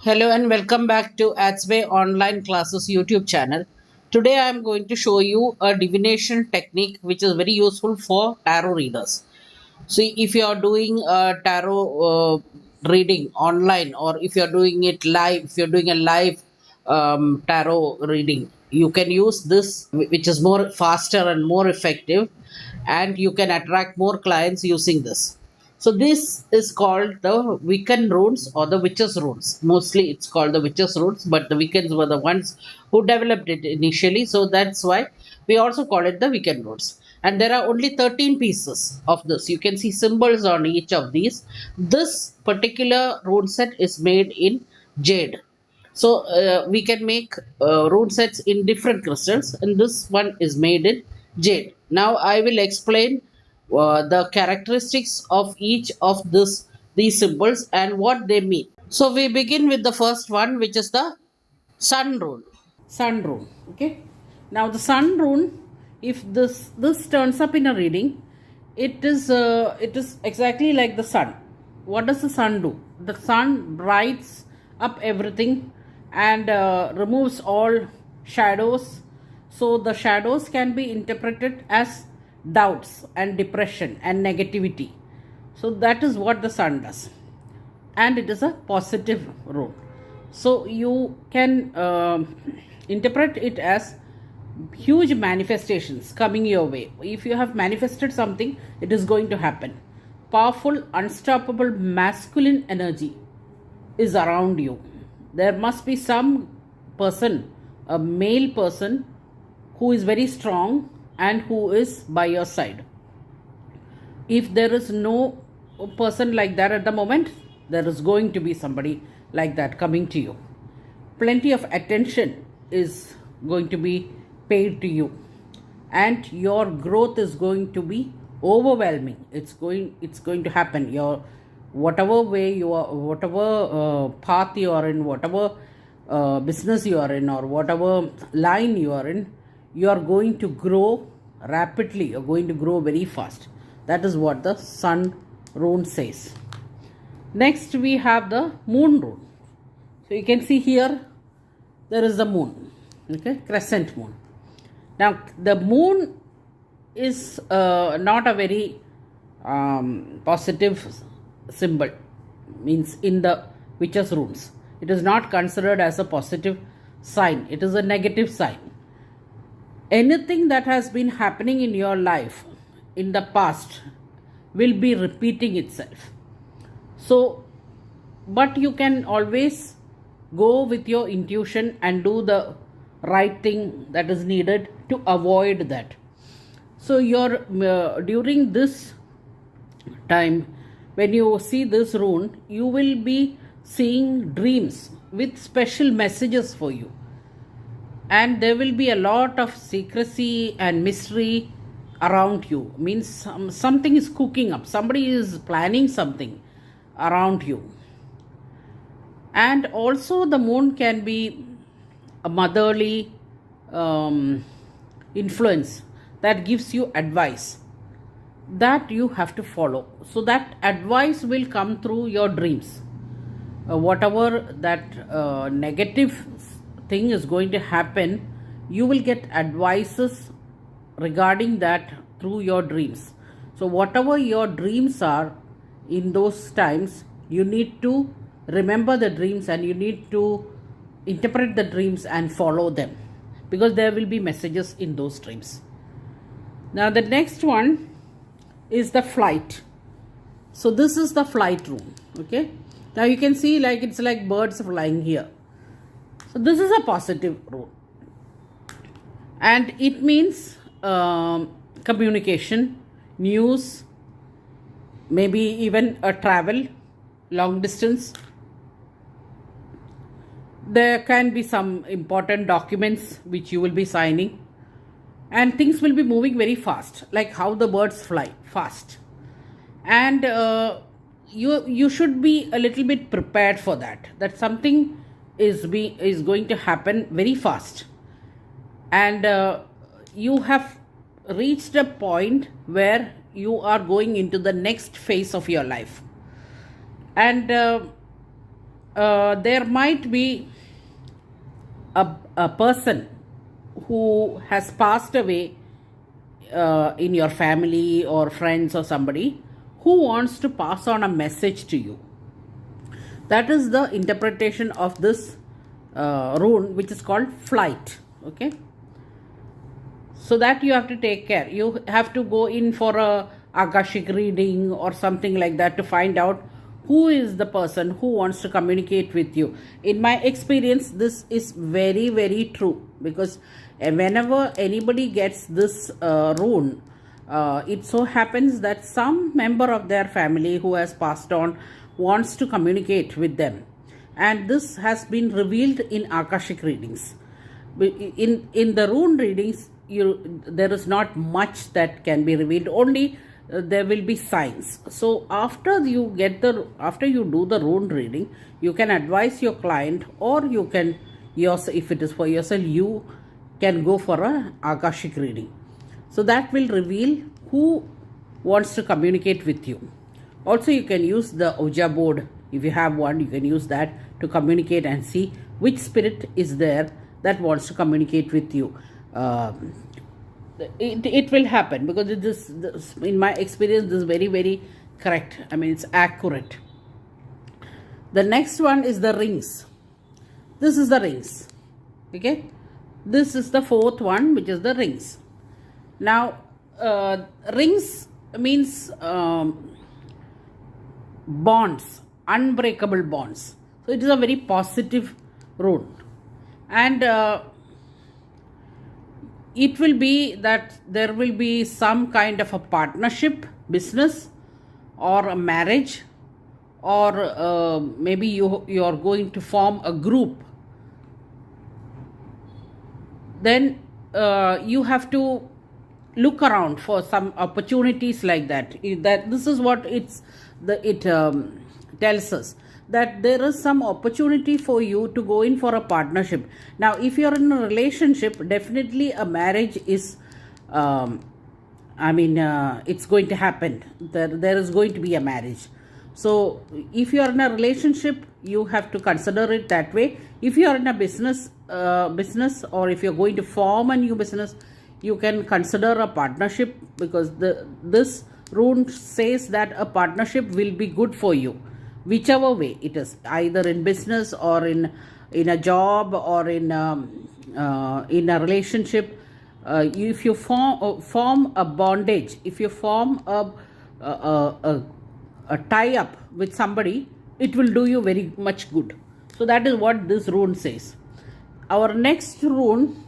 Hello and welcome back to Adsway Online Classes YouTube channel. Today I am going to show you a divination technique which is very useful for tarot readers. See, if you are doing a tarot reading online, or if you are doing it live, if you're doing a live tarot reading, you can use this, which is more faster and more effective, and you can attract more clients using this. So this is called the Wiccan runes or the witches runes. Mostly it's called the witches runes, but the Wiccans were the ones who developed it initially. So that's why we also call it the Wiccan runes. And there are only 13 pieces of this. You can see symbols on each of these. This particular rune set is made in jade. So we can make rune sets in different crystals, and this one is made in jade. Now I will explain the characteristics of each of these symbols and what they mean. So we begin with the first one, which is the sun rune. Sun rune. Okay. Now the sun rune, if this turns up in a reading, it is exactly like the sun. What does the sun do? The sun brights up everything and removes all shadows. So the shadows can be interpreted as doubts and depression and negativity. So that is what the sun does, and it is a positive rule. So you can interpret it as huge manifestations coming your way. If you have manifested something, it is going to happen. Powerful, unstoppable masculine energy is around you. There must be some person, a male person, who is very strong and who is by your side. If there is no person like that at the moment, there is going to be somebody like that coming to you. Plenty of attention is going to be paid to you, and your growth is going to be overwhelming. It's going to happen. Your whatever way you are, whatever path you are in, whatever business you are in, or whatever line you are in, you are going to grow rapidly. You're going to grow very fast. That is what the sun rune says. Next we have the moon rune. So you can see here there is the moon, okay, crescent moon. Now the moon is not a very positive symbol, means in the witches runes it is not considered as a positive sign. It is a negative sign. Anything that has been happening in your life in the past will be repeating itself. So, but you can always go with your intuition and do the right thing that is needed to avoid that. So during this time, when you see this rune, you will be seeing dreams with special messages for you, and there will be a lot of secrecy and mystery around you. Means something is cooking up, somebody is planning something around you. And also the moon can be a motherly influence that gives you advice that you have to follow. So that advice will come through your dreams. Whatever that negative thing is going to happen, you will get advices regarding that through your dreams. So whatever your dreams are in those times, you need to remember the dreams and you need to interpret the dreams and follow them, because there will be messages in those dreams. Now the next one is the flight. So this is the flight rune. Okay, now you can see like it's like birds flying here. So this is a positive rune, and it means communication, news, maybe even a travel, long distance. There can be some important documents which you will be signing, and things will be moving very fast, like how the birds fly fast. And you should be a little bit prepared for that. That something is going to happen very fast, and you have reached a point where you are going into the next phase of your life. And there might be a person who has passed away in your family or friends or somebody who wants to pass on a message to you. That is the interpretation of this rune, which is called flight. Okay, so that you have to take care. You have to go in for a akashic reading or something like that to find out who is the person who wants to communicate with you. In my experience, this is very, very true, because whenever anybody gets this rune, it so happens that some member of their family who has passed on wants to communicate with them, and this has been revealed in akashic readings. In the rune readings, there is not much that can be revealed. Only there will be signs. So after you do the rune reading, you can advise your client, or you can if it is for yourself, you can go for a akashic reading. So that will reveal who wants to communicate with you. Also, you can use the Ouija board. If you have one, you can use that to communicate and see which spirit is there that wants to communicate with you. It will happen, because this, in my experience, this is very, very correct. I mean, it's accurate. The next one is the rings. This is the rings. Okay, this is the fourth one, which is the rings. Now, rings means bonds, unbreakable bonds. So it is a very positive rune, and it will be that there will be some kind of a partnership, business, or a marriage, or maybe you are going to form a group. Then you have to look around for some opportunities like that. That this is what it tells us, that there is some opportunity for you to go in for a partnership. Now, if you are in a relationship, definitely a marriage is it's going to happen. There is going to be a marriage. So if you are in a relationship, you have to consider it that way. If you are in a business, or if you're going to form a new business, you can consider a partnership, because this rune says that a partnership will be good for you, whichever way it is, either in business or in a job or in a relationship. If you form a bondage, if you form a tie-up with somebody, it will do you very much good. So that is what this rune says. Our next rune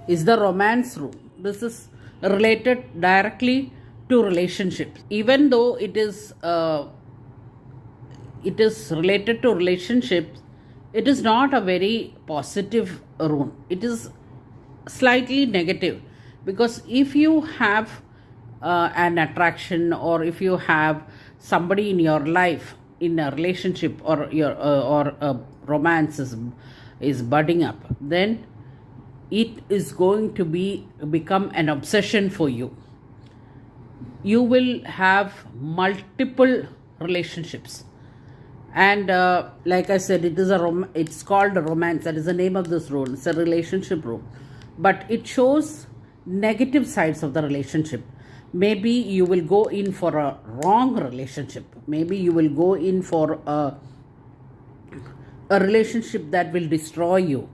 is the romance rune. This is related directly to relationships. Even though it is related to relationships, it is not a very positive rune. It is slightly negative, because if you have an attraction, or if you have somebody in your life in a relationship, or a romance is budding up, then it is going to become an obsession for you. You will have multiple relationships, and like I said, it's called a romance. That is the name of this rule. It's a relationship rule, but it shows negative sides of the relationship. Maybe you will go in for a wrong relationship. Maybe you will go in for a relationship that will destroy you,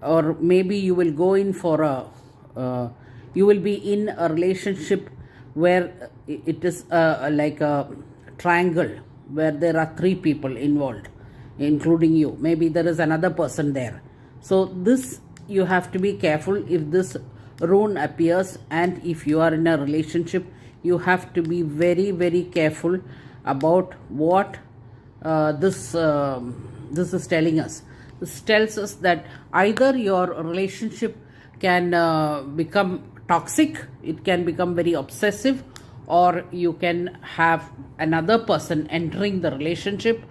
or maybe you will go in for you will be in a relationship where it is like a triangle, where there are three people involved, including you. Maybe there is another person there. So this, you have to be careful if this rune appears, and if you are in a relationship, you have to be very, very careful about what this is telling us. This tells us that either your relationship can become toxic, it can become very obsessive, or you can have another person entering the relationship,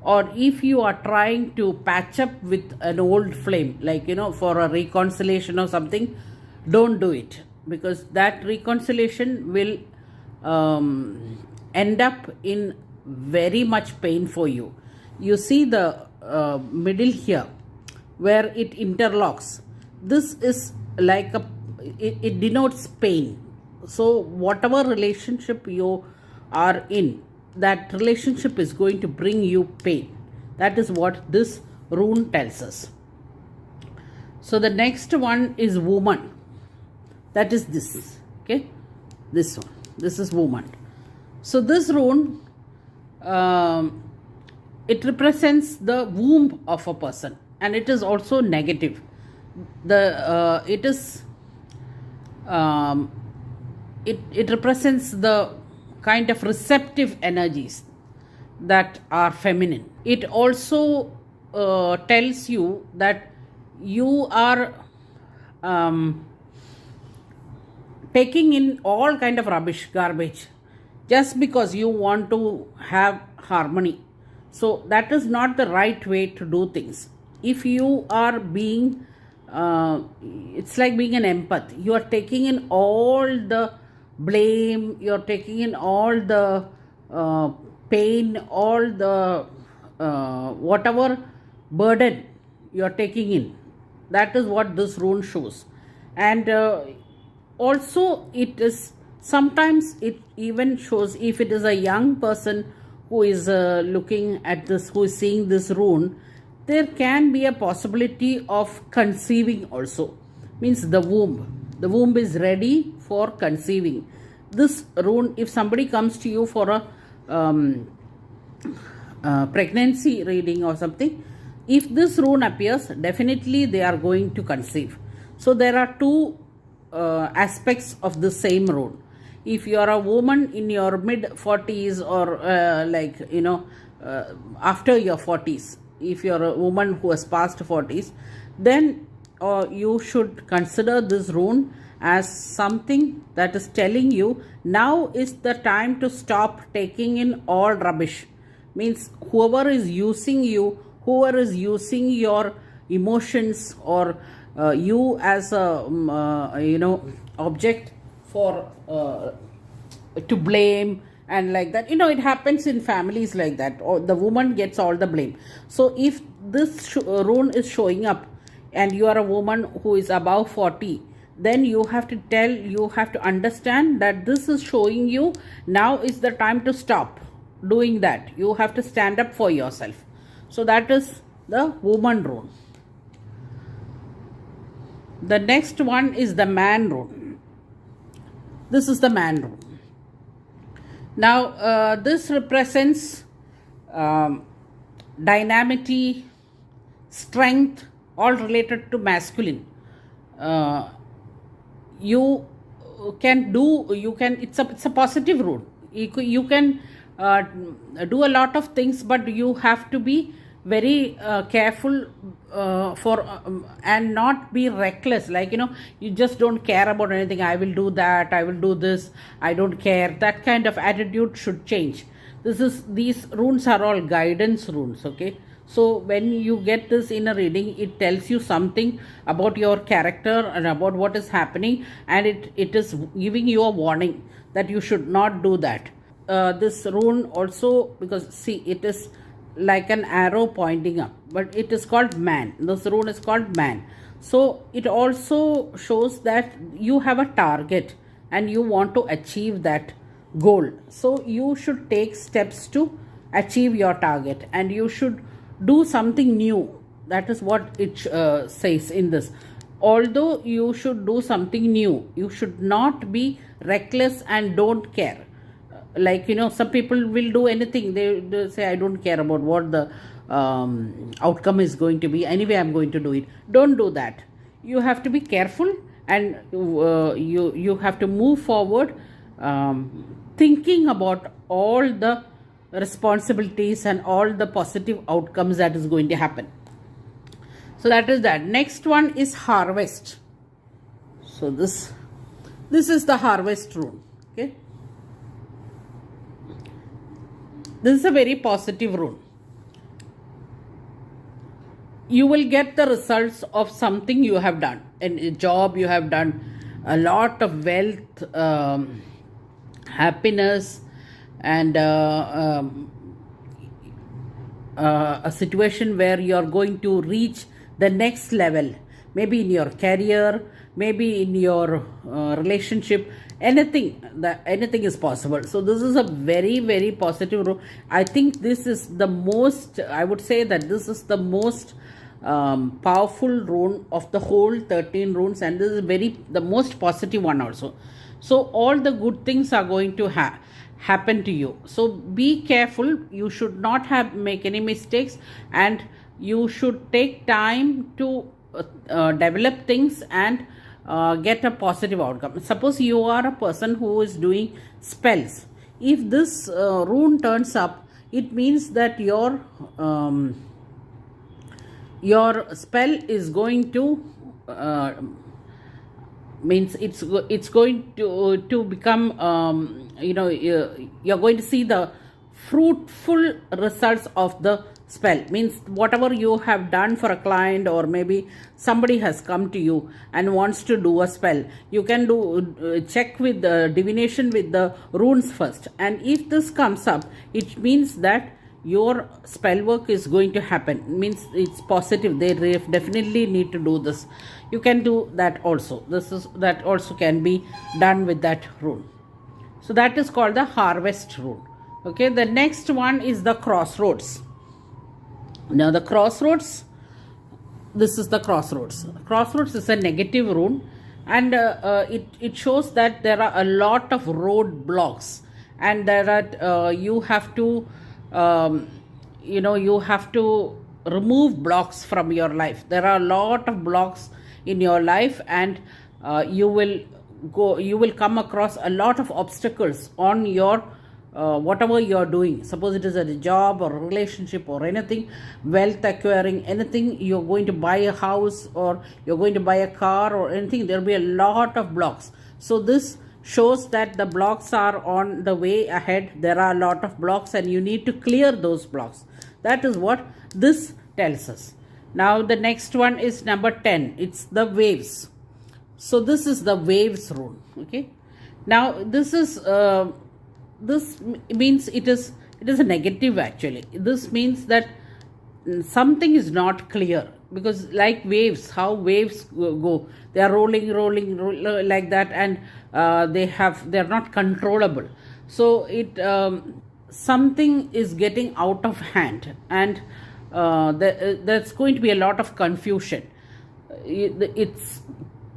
or if you are trying to patch up with an old flame, like for a reconciliation or something, don't do it, because that reconciliation will end up in very much pain for you. you see the middle here where it interlocks. This is like it denotes pain. So whatever relationship you are in, that relationship is going to bring you pain. That is what this rune tells us. So the next one is woman. That is this. Okay, this one. This is woman. So this rune, it represents the womb of a person, and it is also negative. It represents the kind of receptive energies that are feminine. It also tells you that you are taking in all kind of rubbish, garbage, just because you want to have harmony. So that is not the right way to do things. If you are being it's like being an empath. You are taking in all the blame, you're taking in all the pain, all the whatever burden you're taking in. That is what this rune shows. And also it is sometimes it even shows, if it is a young person who is looking at this, who is seeing this rune, there can be a possibility of conceiving also. Means the womb is ready for conceiving. This rune, if somebody comes to you for a pregnancy reading or something, if this rune appears, definitely they are going to conceive. So there are two aspects of the same rune. If you are a woman in your mid 40s or after your 40s, if you are a woman who has passed 40s, then you should consider this rune as something that is telling you now is the time to stop taking in all rubbish. Means whoever is using you, whoever is using your emotions, or you as a object for to blame and like that, it happens in families like that, or the woman gets all the blame. So if this rune is showing up and you are a woman who is above 40, then you have to understand that this is showing you now is the time to stop doing that. You have to stand up for yourself. So that is the woman rune. The next one is the man rune. This is the man rune. Now this represents dynamity, strength, all related to masculine. It's a positive rune. You can do a lot of things, but you have to be very careful and not be reckless. You just don't care about anything. I will do that, I will do this, I don't care. That kind of attitude should change. These runes are all guidance runes. Okay, so when you get this in a reading, it tells you something about your character and about what is happening, and it is giving you a warning that you should not do that. This rune also, because see, it is like an arrow pointing up, but it is called man. This rune is called man. So it also shows that you have a target and you want to achieve that goal. So you should take steps to achieve your target, and you should do something new. That is what it says in this. Although you should do something new, you should not be reckless and don't care. Some people will do anything. They say, I don't care about what the outcome is going to be. Anyway, I'm going to do it. Don't do that. You have to be careful, and you have to move forward thinking about all the responsibilities and all the positive outcomes that is going to happen. So that is that. Next one is harvest. So this is the harvest rune. Okay, this is a very positive rune. You will get the results of something you have done. In a job you have done, a lot of wealth, happiness, and a situation where you're going to reach the next level, maybe in your career, maybe in your relationship, anything is possible. So this is a very, very positive rune. I think this is the most, I would say that this is the most powerful rune of the whole 13 runes, and this is the most positive one also. So all the good things are going to happen to you. So be careful. You should not make any mistakes, and you should take time to develop things and get a positive outcome. Suppose you are a person who is doing spells. If this rune turns up, it means that your spell is going to means it's going to become you're going to see the fruitful results of the spell. Means whatever you have done for a client, or maybe somebody has come to you and wants to do a spell, you can do check with the divination with the runes first, and if this comes up, it means that your spell work is going to happen. Means it's positive. They definitely need to do this. You can do that also. That also can be done with that rune. So that is called the harvest rune. Okay, the next one is the crossroads. Now the crossroads, this is the crossroads. Crossroads is a negative rune, and it shows that there are a lot of road blocks, and there are you have to you have to remove blocks from your life. There are a lot of blocks in your life, and you will come across a lot of obstacles on your whatever you're doing. Suppose it is a job or a relationship or anything, wealth acquiring, anything, you're going to buy a house or you're going to buy a car or anything, there'll be a lot of blocks. So this shows that the blocks are on the way ahead. There are a lot of blocks, and you need to clear those blocks. That is what this tells us. Now the next one is number 10. It's the waves. So this is the waves rune. Okay. Now this is this means it is a negative actually. This means that something is not clear, because like waves, how waves go, they are rolling like that, and they are not controllable. So it something is getting out of hand, and there's going to be a lot of confusion.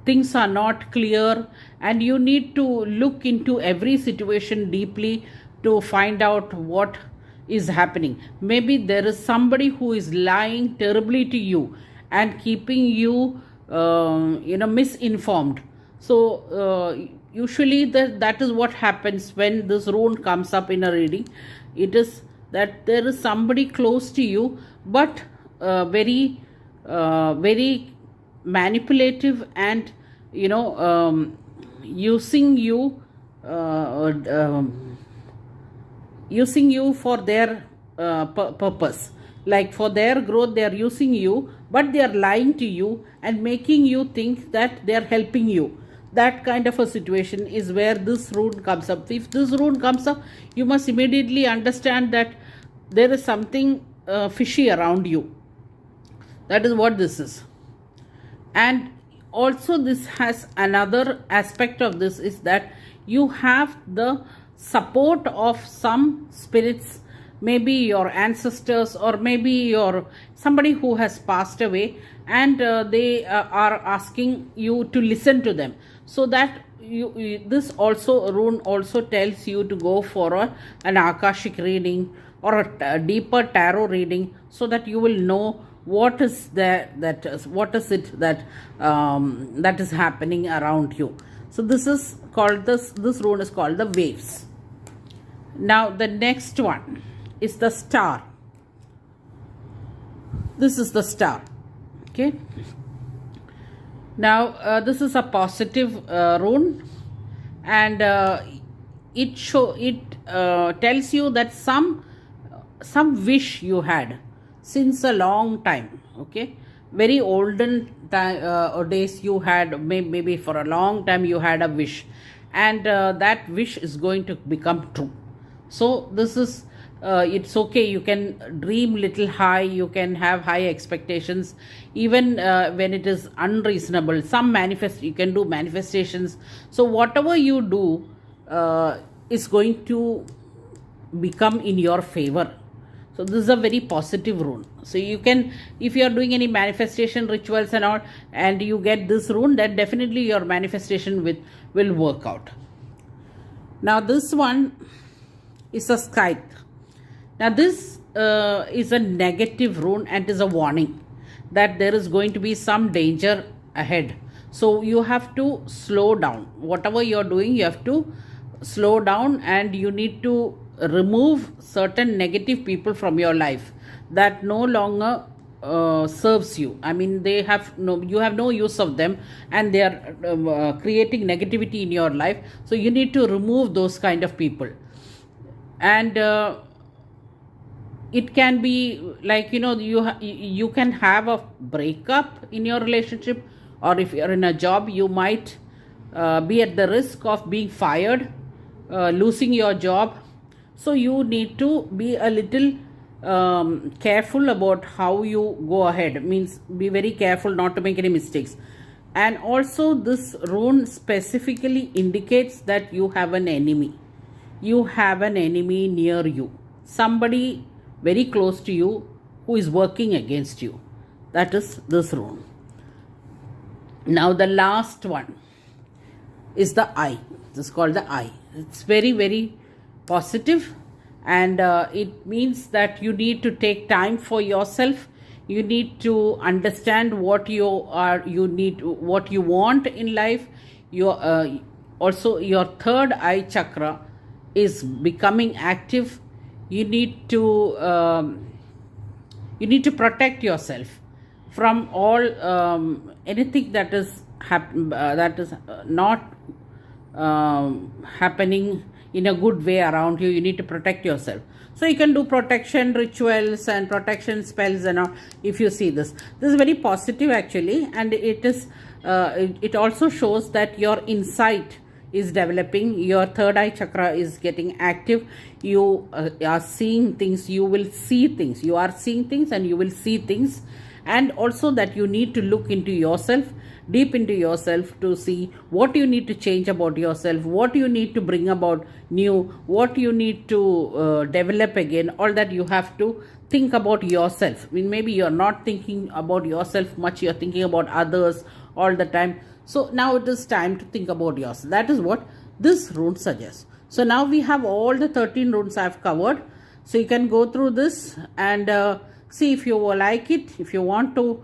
Things are not clear, and you need to look into every situation deeply to find out what is happening. Maybe there is somebody who is lying terribly to you and keeping you misinformed. So usually that is what happens when this rune comes up in a reading. It is that there is somebody close to you, but very manipulative, and using you for their purpose, like for their growth. They are using you, but they are lying to you and making you think that they are helping you. That kind of a situation is where this rune comes up. If this rune comes up, you must immediately understand that there is something fishy around you. That is what this is. And also this has another aspect of this, is that you have the support of some spirits, maybe your ancestors, or maybe somebody who has passed away, and they are asking you to listen to them. So that this also rune also tells you to go for an akashic reading or a deeper tarot reading, so that you will know what is that is happening around you. So this is called this rune is called the waves. Now the next one is the star. This is the star. Okay. Now this is a positive rune, and it tells you that some wish you had since a long time. Okay, very olden days you had, maybe for a long time you had a wish, and that wish is going to become true. So this is it's okay, you can dream little high, you can have high expectations, even when it is unreasonable. Some manifest, you can do manifestations. So whatever you do is going to become in your favor. So this is a very positive rune. So you can, if you are doing any manifestation rituals and all, and you get this rune, then definitely your manifestation will work out. Now this one is a Skype. Now this is a negative rune and is a warning that there is going to be some danger ahead. So you have to slow down. Whatever you're doing, you have to slow down, and you need to remove certain negative people from your life that no longer serves you. I mean, they have no, you have no use of them, and they are creating negativity in your life. So you need to remove those kind of people. And it can be like, you can have a breakup in your relationship, or if you're in a job, you might be at the risk of being fired, losing your job. So you need to be a little careful about how you go ahead. Means be very careful not to make any mistakes. And also this rune specifically indicates that you have an enemy. You have an enemy near you, somebody very close to you who is working against you. That is this rune. Now the last one is the eye. This is called the eye. It's very, very positive, and it means that you need to take time for yourself. You need to understand what you need, what you want in life. Also your third eye chakra is becoming active. You need to protect yourself from all anything that is not happening in a good way around you. You need to protect yourself. So you can do protection rituals and protection spells and all. If you see this is very positive actually, and it is it also shows that your insight is developing. Your third eye chakra is getting active. You are seeing things, you will see things, you are seeing things and you will see things. And also that you need to look into yourself, deep into yourself, to see what you need to change about yourself, what you need to bring about new, what you need to develop again. All that you have to think about yourself. I mean, maybe you're not thinking about yourself much, you're thinking about others all the time. So now it is time to think about yourself. That is what this rune suggests. So now we have all the 13 runes I've covered. So you can go through this and see if you like it. If you want to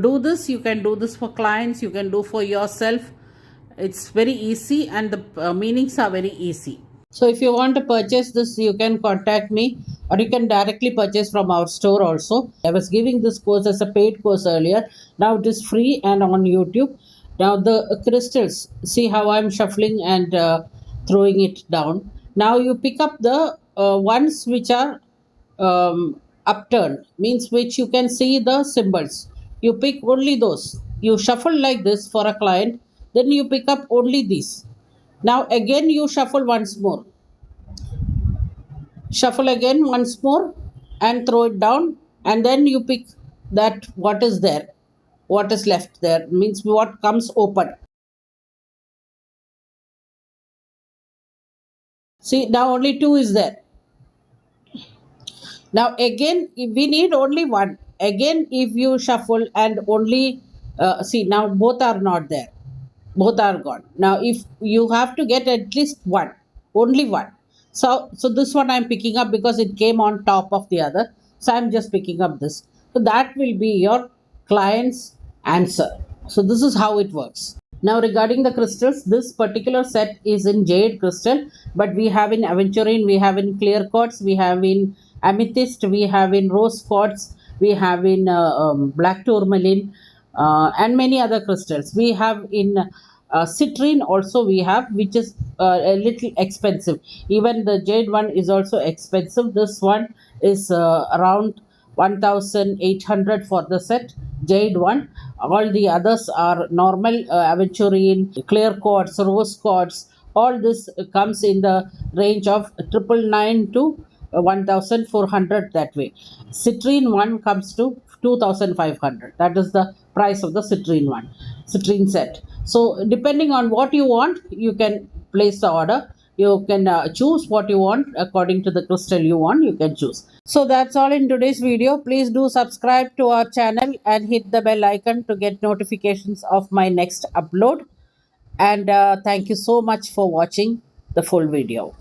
do this, you can do this for clients, you can do for yourself. It's very easy, and the meanings are very easy. So if you want to purchase this, you can contact me, or you can directly purchase from our store also. I was giving this course as a paid course earlier. Now it is free and on YouTube. Now the crystals, see how I'm shuffling and throwing it down. Now you pick up the ones which are upturned, means which you can see the symbols. You pick only those. You shuffle like this for a client, then you pick up only these. Now again you shuffle once more. Shuffle again once more and throw it down, and then you pick that what is there, what is left there, means what comes open. See, now only two is there. Now again, if we need only one. Again, if you shuffle and only see, now both are not there, both are gone. Now if you have to get at least one, only one. So this one I'm picking up because it came on top of the other. So I'm just picking up this. So that will be your client's answer. So this is how it works. Now regarding the crystals, this particular set is in jade crystal, but we have in aventurine, we have in clear quartz, we have in amethyst, we have in rose quartz, we have in black tourmaline, and many other crystals. We have in citrine also we have, which is a little expensive. Even the jade one is also expensive. This one is around 1800 for the set, jade one. All the others are normal aventurine, clear quartz, rose quartz. All this comes in the range of 999 to 1400 that way. Citrine one comes to 2500. That is the price of the citrine one, citrine set. So depending on what you want, you can place the order. You can choose what you want according to the crystal you want. You can choose. So that's all in today's video. Please do subscribe to our channel and hit the bell icon to get notifications of my next upload. And thank you so much for watching the full video.